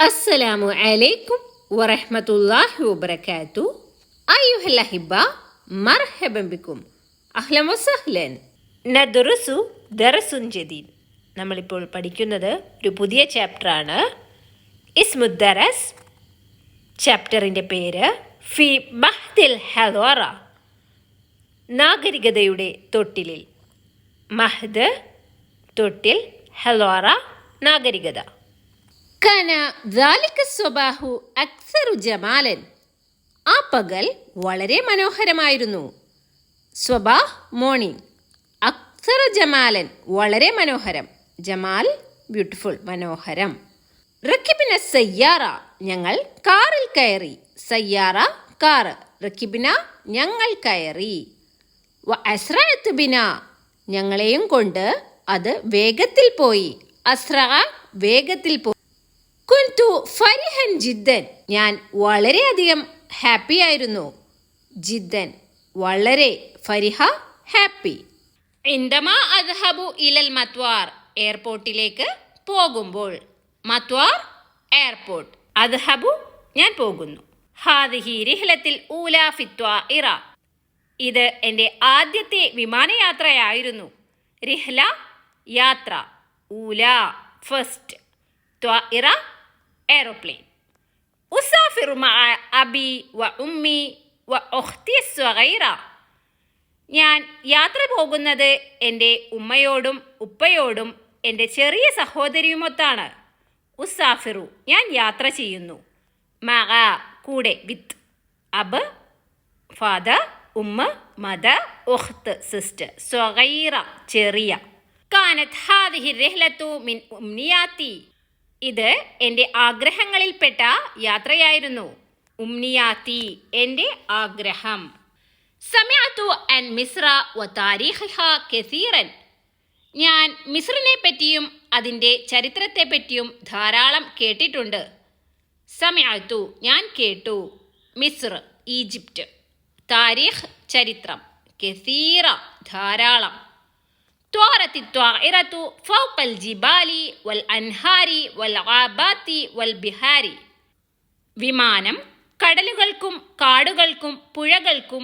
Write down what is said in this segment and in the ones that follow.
السلام عليكم ورحمة الله وبركاته. أيها الأحبة، مرحبا بكم. أهلا وسهلا. ندرس درس جديد. നമ്മളിപ്പോൾ പഠിക്കുന്നത് ഒരു പുതിയ ചാപ്റ്ററാണ്. ഇസ്മുദ്ദറസ്. ചാപ്റ്ററിൻ്റെ പേര് ഫി മഹ്ദിൽ ഹദോറ, നാഗരികതയുടെ തൊട്ടിലിൽ. മഹ്ദ് തൊട്ടിൽ, ഹദോറ നാഗരികത. കന ദാലിക സ്വബാഹു അക്സറു ജമാലൻ, ആ പകൽ വളരെ മനോഹരമായിരുന്നു. സ്വബാഹ് മോർണിംഗ്, അക്സറ ജമാലൻ വളരെ മനോഹരം, ജമാൽ ബ്യൂട്ടിഫുൾ മനോഹരം. റക്കിബിന സയ്യാറ, ഞങ്ങൾ കാറിൽ കയറി. സയ്യാറ കാറ്, റക്കിബിന ഞങ്ങൾ കയറി. വ അസ്രഅത്ത് ബിന, ഞങ്ങളെയും കൊണ്ട് അത് വേഗത്തിൽ പോയി. അസ്ര വേഗത്തിൽ പോയി. കുൻതു ഫരിഹൻ ജിദ്ദൻ, ഞാൻ വളരെയധികം ഹാപ്പി ആയിരുന്നു. ജിദ്ദൻ വളരെ, ഫരിഹ ഹാപ്പി. ഇൻദമാ അദ്ഹബു ഇലൽ മത്വാർ, എയർപോർട്ടിലേക്ക് പോകുമ്പോൾ. മത്വാർ എയർപോർട്ട്, അദ്ഹബു ഞാൻ പോകുന്നു. ഹാദിഹി റിഹ്ലത്തിൽ ഊലാ ഫി ത്വാഇറ, ഇത് എൻ്റെ ആദ്യത്തെ വിമാനയാത്രയായിരുന്നു. റിഹ്ല യാത്ര, ഊല ഫസ്റ്റ്, ത്വാഇറ എയറോപ്ലെയിൻ. ഉസാഫിറു മഅ അബി വ ഉമ്മി വ ഉഖ്തി സ്വഗൈറ, ഞാൻ യാത്ര പോകുന്നത് എൻ്റെ ഉമ്മയോടും ഉപ്പയോടും എൻ്റെ ചെറിയ സഹോദരിയുമൊത്താണ്. ഉസാഫിറു ഞാൻ യാത്ര ചെയ്യുന്നു. മഅ കൂടെ, വിത്ത്. അബ് ഫാദർ, ഉമ്മ മദർ, ഉഖ്ത് സിസ്റ്റർ, സ്വഗൈറ ചെറിയ. കാനത് ഹാദിഹി റിഹ്ലത്തു മിൻ ഉംനിയാത്തി, ഇത് എൻ്റെ ആഗ്രഹങ്ങളിൽപ്പെട്ട യാത്രയായിരുന്നു. ഉംനിയാത്തി എൻ്റെ ആഗ്രഹം. സമിഅതു അൻ മിസ്ര വ താരീഖിഹ കസീറൻ, ഞാൻ മിസ്രിനെ പറ്റിയും അതിൻ്റെ ചരിത്രത്തെ പറ്റിയും ധാരാളം കേട്ടിട്ടുണ്ട്. സമിഅതു ഞാൻ കേട്ടു. മിസ്ർ ഈജിപ്റ്റ്, താരീഖ് ചരിത്രം, കസീറ ധാരാളം. ത്വാറത്തി ത്വാഇറത്തു ഫൗഖൽ ജിബാലി വൽ അൻഹാരി വൽ ഗാബാത്തി വൽ ബിഹാരി, വിമാനം കടലുകൾക്കും കാടുകൾക്കും പുഴകൾക്കും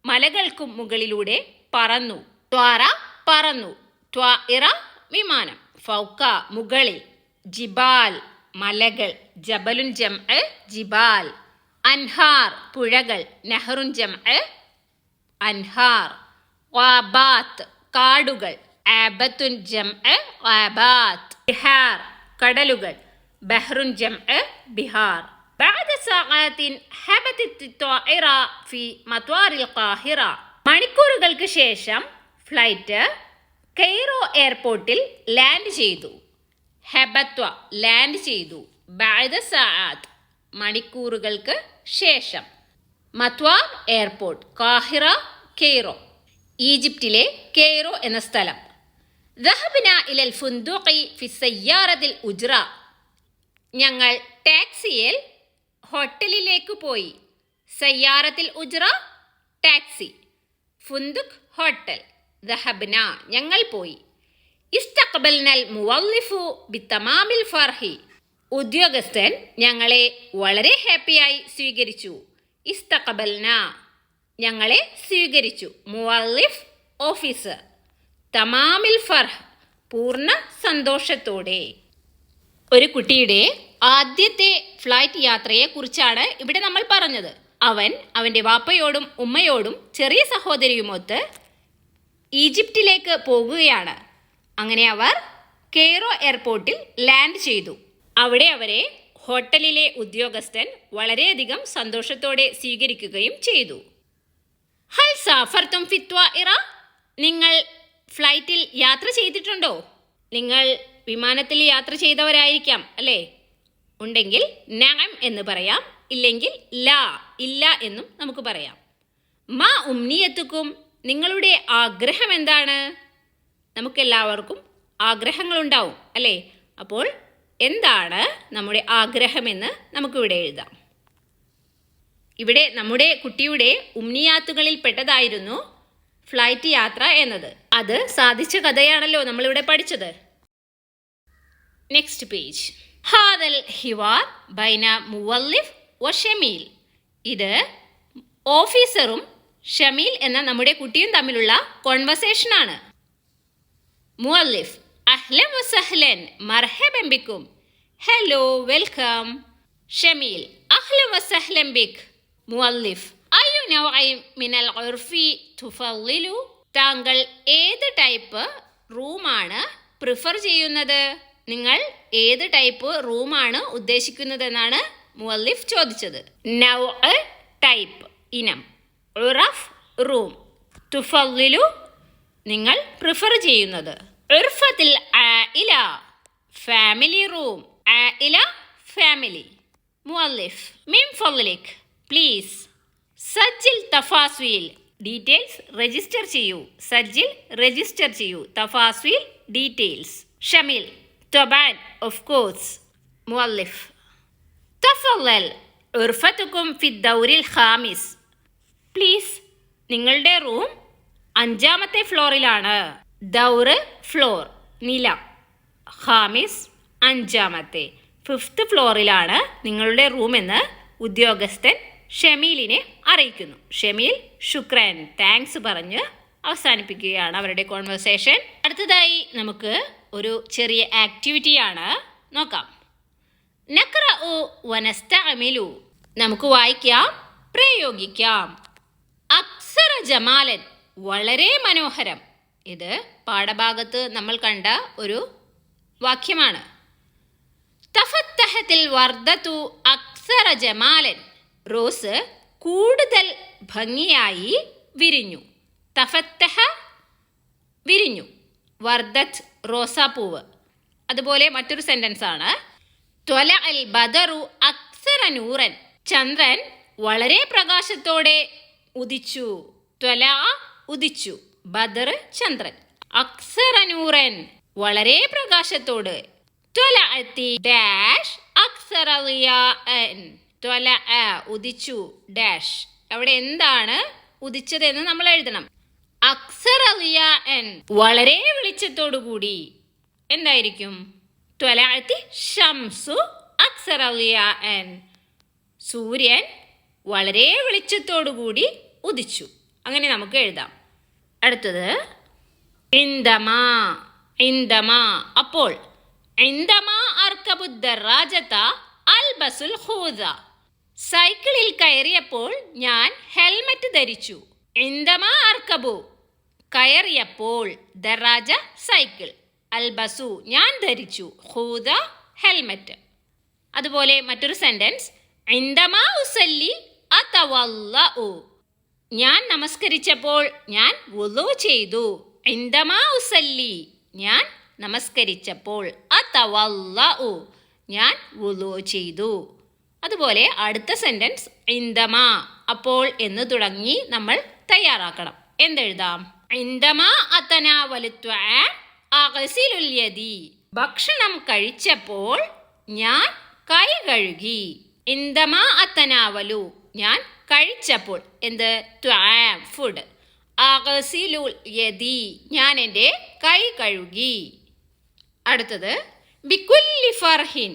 മലകൾക്കും മുകളിലൂടെ പറന്നു. ത്വാറ പറന്നു, ത്വാഇറ വിമാനം, ഫൗക മുകളിൽ, ജിബാൽ മലകൾ, ജബലുൻ ജംഅ ജിബാൽ, അൻഹാർ പുഴകൾ, നഹറുൻ ജംഅ അൻഹാർ, ഗാബാത്ത് കാടുകൾ, ആബത്തുൻ ജംഅ ഗാബാത്ത്, ബിഹാർ കടലുകൾ, ബഹ്റുൻ ജംഅ ബിഹാർ. بعد ساعات هبطت الطائرة في مطار القاهرة, മണിക്കൂറുകൾക്ക് ശേഷം ഫ്ലൈറ്റ് കെയ്റോ എയർപോർട്ടിൽ ലാൻഡ് ചെയ്തു. ഹെബത്വ ലാൻഡ് ചെയ്തു. ബാദ സആത്ത് മണിക്കൂറുകൾക്ക് ശേഷം. മത്വാർ എയർപോർട്ട്, കാഹിറ കെയ്റോ ഈജിപ്തിലെ കെയ്റോ എന്ന സ്ഥലം. ദഹബ്ന ഇലൽ ഫുന്ദുഖി ഫി സയ്യാറത്തിൽ ഉജ്റ, ഞങ്ങൾ ടാക്സിയിൽ ഹോട്ടലിലേക്ക് പോയി. സയ്യാറത്തിൽ ഉജ്റ ടാക്സി, ഫുന്ദുഖ് ഹോട്ടൽ, ദഹബ്ന ഞങ്ങൾ പോയി. ഇസ്തഖ്ബൽനൽ മുവല്ലിഫു ബിതമാമിൽ ഫർഹി, ഉദ്യോഗസ്ഥൻ ഞങ്ങളെ വളരെ ഹാപ്പിയായി സ്വീകരിച്ചു. ഇസ്തഖ്ബൽന ഞങ്ങളെ സ്വീകരിച്ചു. മുവല്ലിഫ് ഓഫീസർ, തമാമിൽ ഫർഹ് പൂർണ്ണ സന്തോഷത്തോടെ. ഒരു കുട്ടിയുടെ ആദ്യത്തെ ഫ്ലൈറ്റ് യാത്രയെ കുറിച്ചാണ് ഇവിടെ നമ്മൾ പറഞ്ഞത്. അവൻ അവൻ്റെ വാപ്പയോടും ഉമ്മയോടും ചെറിയ സഹോദരിയുമൊത്ത് ഈജിപ്തിലേക്ക് പോകുകയാണ്. അങ്ങനെ അവർ കെയ്റോ എയർപോർട്ടിൽ ലാൻഡ് ചെയ്തു. അവിടെ അവരെ ഹോട്ടലിലെ ഉദ്യോഗസ്ഥൻ വളരെയധികം സന്തോഷത്തോടെ സ്വീകരിക്കുകയും ചെയ്തു. ഹൽ സാഫർതും ഫി ത്വാഇറ, നിങ്ങൾ ഫ്ലൈറ്റിൽ യാത്ര ചെയ്തിട്ടുണ്ടോ? നിങ്ങൾ വിമാനത്തിൽ യാത്ര ചെയ്തവരായിരിക്കാം അല്ലേ? ഉണ്ടെങ്കിൽ നഅം എന്ന് പറയാം, ഇല്ലെങ്കിൽ ലാ ഇല്ല എന്നും നമുക്ക് പറയാം. മാ ഉംനിയത്തുക്കും, നിങ്ങളുടെ ആഗ്രഹം എന്താണ്? നമുക്കെല്ലാവർക്കും ആഗ്രഹങ്ങളുണ്ടാവും അല്ലേ? അപ്പോൾ എന്താണ് നമ്മുടെ ആഗ്രഹമെന്ന് നമുക്കിവിടെ എഴുതാം. ഇവിടെ നമ്മുടെ കുട്ടിയുടെ ഉംനിയാത്തുകളിൽ പെട്ടതായിരുന്നു ഫ്ലൈറ്റ് യാത്ര എന്നത്. അത് സാധിച്ച കഥയാണല്ലോ നമ്മളിവിടെ പഠിച്ചത്. Next page. ഹാദൽ ഹിവാർ ബൈന മുവല്ലിഫ് വ ഷമീൽ. ഇത് ഓഫീസറും ഷമീൽ എന്ന നമ്മുടെ കുട്ടിയും തമ്മിലുള്ള കോൺവെർസേഷനാണ്. മുവല്ലിഫ് അഹ്ലൻ വസഹ്ലൻ മർഹബൻ ബിക്കും. Hello, welcome. ഷമീൽ അഹ്ലൻ വസഹ്ലൻ ബിക്. മുവല്ലിഫ് അയ്യു നൗഇൻ മിനൽ ഉർഫി തുഫള്ളിലു. താങ്കൾ ഏത് ടൈപ്പ് റൂമാണ് പ്രിഫർ ചെയ്യുന്നത്? നിങ്ങൾ ഏത് ടൈപ്പ് റൂമാണ് ഉദ്ദേശിക്കുന്നതെന്നാണ് മുവല്ലിഫ് ചോദിച്ചത്. നൗഅ് ടൈപ്പ്, ഇനം. ഉറഫ് റൂം. തുഫള്ളിലു നിങ്ങൾ പ്രിഫർ ചെയ്യുന്നത്. ഉർഫത്തിൽ ആയില ഫാമിലി റൂം. ആയില ഫാമിലി. മുവല്ലിഫ് മിൻ ഫള്ലിക് പ്ലീസ് സജ്ജിൽ തഫാസ്വീൽ ഡീറ്റെയിൽസ് രജിസ്റ്റർ ചെയ്യൂ. സജ്ജിൽ രജിസ്റ്റർ ചെയ്യൂ. തഫാസ്വീൽ ഡീറ്റെയിൽസ്. Shameel طبعا of course. മുവല്ലിഫ് തഫളൽ ഉർഫത്തുക്കും ഫി ദൗരിൽ ഖാമിസ്. പ്ലീസ് നിങ്ങളുടെ റൂം 5ാമത്തെ ഫ്ലോറിലാണ്. ദൗറ് ഫ്ലോർ, നില. ഖാമിസ് 5ാമത്തെ, 5th ഫ്ലോറിലാണ് നിങ്ങളുടെ റൂം എന്ന് ഉദ്യോഗസ്ഥൻ ഷമീലിനെ അറിയിക്കുന്നു. ഷമീൽ ശുക്രൻ, താങ്ക്സ് പറഞ്ഞ് അവസാനിപ്പിക്കുകയാണ് അവരുടെ കോൺവെർസേഷൻ. അടുത്തതായി നമുക്ക് ഒരു ചെറിയ ആക്ടിവിറ്റിയാണ്, നോക്കാം. നഖ്റഉ വനസ്തഅമിലു. നമുക്ക് വായിക്കാം, പ്രയോഗിക്കാം. അക്സറ ജമാലൻ വളരെ മനോഹരം. ഇത് പാഠഭാഗത്ത് നമ്മൾ കണ്ട ഒരു വാക്യമാണ്. തഫത്തഹത്തിൽ വർദ്ധത്തു അക്സറ ജമാലൻ. റോസ് കൂടുതൽ ഭംഗിയായി വിരിഞ്ഞു. തഫത്തഹ വിരിഞ്ഞു. വർദ്ധത്ത് റോസാപ്പൂവ്. അതുപോലെ മറ്റൊരു സെന്റൻസ് ആണ്. ത്വല അൽ ബദറു അക്സറ നൂറൻ. ചന്ദ്രൻ വളരെ പ്രകാശത്തോടെ ഉദിച്ചു. ത്വല ഉദിച്ചു, ബദർ ചന്ദ്രൻ. അക്സറ നൂറൻ വളരെ പ്രകാശത്തോട്. ത്വലഅത്തി ഡാഷ് അക്സറ ളിയാഅൻ. ത്വലഅ ഉദിച്ചു ഡാഷ്. അവിടെ എന്താണ് ഉദിച്ചതെന്ന് നമ്മൾ എഴുതണം. അക്സറ ളിയാഅൻ വളരെ വെളിച്ചത്തോടുകൂടി. എന്തായിരിക്കും? ത്വലഅത്തി ഷംസു അക്സറ ളിയാഅൻ. സൂര്യൻ വളരെ വെളിച്ചത്തോടുകൂടി ഉദിച്ചു. അങ്ങനെ നമുക്ക് എഴുതാം. അടുത്തത് ഇൻദമാ. ഇൻദമാ അപ്പോൾ. ഇൻദമാ അർക്കബു ദറാജത അൽബസുൽ ഖൂദ. സൈക്കിളിൽ കയറിയപ്പോൾ ഞാൻ ഹെൽമറ്റ് ധരിച്ചു. ഇൻദമാ അർക്കബു കയറിയപ്പോൾ, ദറാജ സൈക്കിൾ, അൽബസു ഞാൻ ധരിച്ചു, ഖൂദ ഹെൽമറ്റ്. അതുപോലെ മറ്റൊരു സെന്റൻസ്. ഇൻദമാ ഉസല്ലി അതവല്ലഉ. ഞാൻ നമസ്കരിച്ചപ്പോൾ ഞാൻ വുളു ചെയ്തു. ഇൻദമാ ഉസല്ലി ഞാൻ നമസ്കരിച്ചപ്പോൾ, അതവല്ലഉ ഞാൻ വുളു ചെയ്തു. അതുപോലെ അടുത്ത സെന്റൻസ് ഇൻദമാ അപ്പോൾ എന്ന് തുടങ്ങി നമ്മൾ തയ്യാറാക്കണം. എന്തെഴുതാം? ഇൻദമാ അതനാവലു ത്വആം അഗ്സിലുൽ യദി. ഭക്ഷണം കഴിച്ചപ്പോൾ ഞാൻ കൈ കഴുകി. ഇൻദമാ അതനാവലു ഞാൻ കഴിച്ചപ്പോൾ, എന്ത്? ത്വആം ഫുഡ്. അഗ്സിലുൽ യദി ഞാൻ എൻ്റെ കൈ കഴുകി. അടുത്തത് ബികുല്ലി ഫർഹിൻ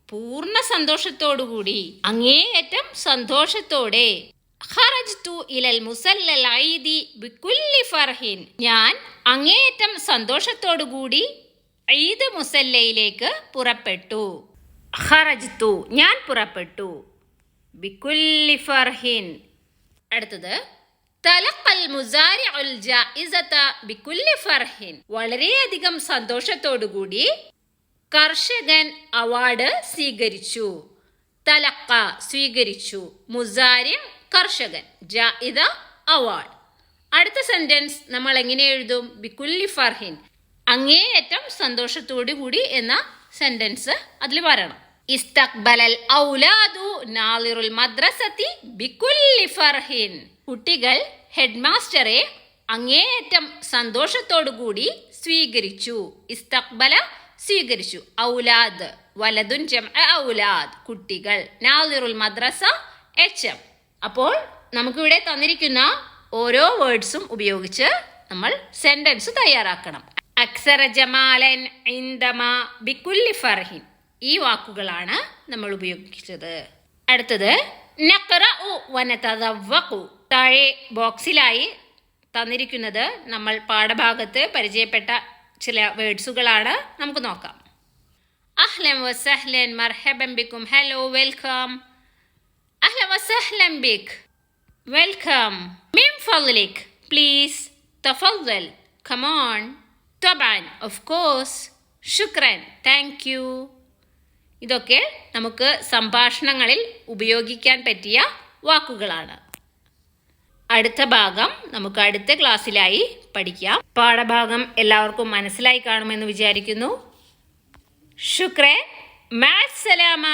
പൂർണ്ണ സന്തോഷത്തോടുകൂടി, അങ്ങേയറ്റം സന്തോഷത്തോടെ. ഖറജ്തു ഇലൽ മുസല്ലൽ ഐദി ബികുല്ലി ഫർഹിൻ ഞാൻ അങ്ങേയറ്റം സന്തോഷത്തോടുകൂടി ഈദ് മുസല്ലയിലേക്ക് പുറപ്പെട്ടു. ഖറജ്തു ഞാൻ പുറപ്പെട്ടു. ബികുല്ലി ഫർഹിൻ. അടുത്തത് തലഖൽ മുസാരിഉൽ ജായിസത ബികുല്ലി ഫർഹിൻ വളരെയധികം സന്തോഷത്തോടുകൂടി കർഷകൻ അവാർഡ് സ്വീകരിച്ചു. തലക്ക സ്വീകരിച്ചു, മുസാരി കർഷകൻ, ജായിദ അവാർഡ്. അടുത്ത സെന്റൻസ് നമ്മൾ എങ്ങനെ എഴുതും? ബികുല്ലി ഫർഹിൻ അങ്ങേയറ്റം സന്തോഷത്തോടു കൂടി എന്ന സെന്റൻസ് അതിൽ വരണം. ഇസ്തഖ്ബലൽ ഔലാദു നാളിറുൽ മദ്രസതി ബികുല്ലി ഫർഹിൻ കുട്ടികൾ ഹെഡ് മാസ്റ്ററെ അങ്ങേയറ്റം സന്തോഷത്തോടു കൂടി സ്വീകരിച്ചു. ഇസ്തഖ്ബല സ്വീകരിച്ചു. ഔലാദ് വലതുൻ ജംഅ ഔലാദ് കുട്ടികൾ. നാളിറുൽ മദ്രസ എച്ച്എം. അപ്പോൾ നമുക്കിവിടെ തന്നിരിക്കുന്ന ഓരോ വേർഡ്സും ഉപയോഗിച്ച് നമ്മൾ സെന്റൻസ് തയ്യാറാക്കണം. അക്സറ ജമാലൻ ഇൻദമാ ബികുല്ലി ഫർഹിൻ ഈ വാക്കുകളാണ് നമ്മൾ ഉപയോഗിച്ചത്. അടുത്തത് നഖ്റഉ വനതദവ്വഖു. താഴെ ബോക്സിലായി തന്നിരിക്കുന്നത് നമ്മൾ പാഠഭാഗത്ത് പരിചയപ്പെട്ട ചില വേർഡ്സുകളാണ്. നമുക്ക് നോക്കാം. അഹ്ലൻ വസഹ്ലൻ മർഹബൻ ബിക്കും. Hello, welcome. അഹ്ലൻ വസഹ്ലൻ ബിക്, വെൽക്കം. മിൻ ഫദ്ലിക്, പ്ലീസ്. തഫദ്ദൽ, കം ഓൺ. തബഅൻ, ഓഫ് കോഴ്സ്. ശുക്രൻ, താങ്ക് യു. ഇതൊക്കെ നമുക്ക് സംഭാഷണങ്ങളിൽ ഉപയോഗിക്കാൻ പറ്റിയ വാക്കുകളാണ്. അടുത്ത ഭാഗം നമുക്ക് അടുത്ത ക്ലാസ്സിലായി പഠിക്കാം. പാഠഭാഗം എല്ലാവർക്കും മനസ്സിലായി കാണുമെന്ന് വിചാരിക്കുന്നു. ശുക്രൻ, മഅസ്സലാമ.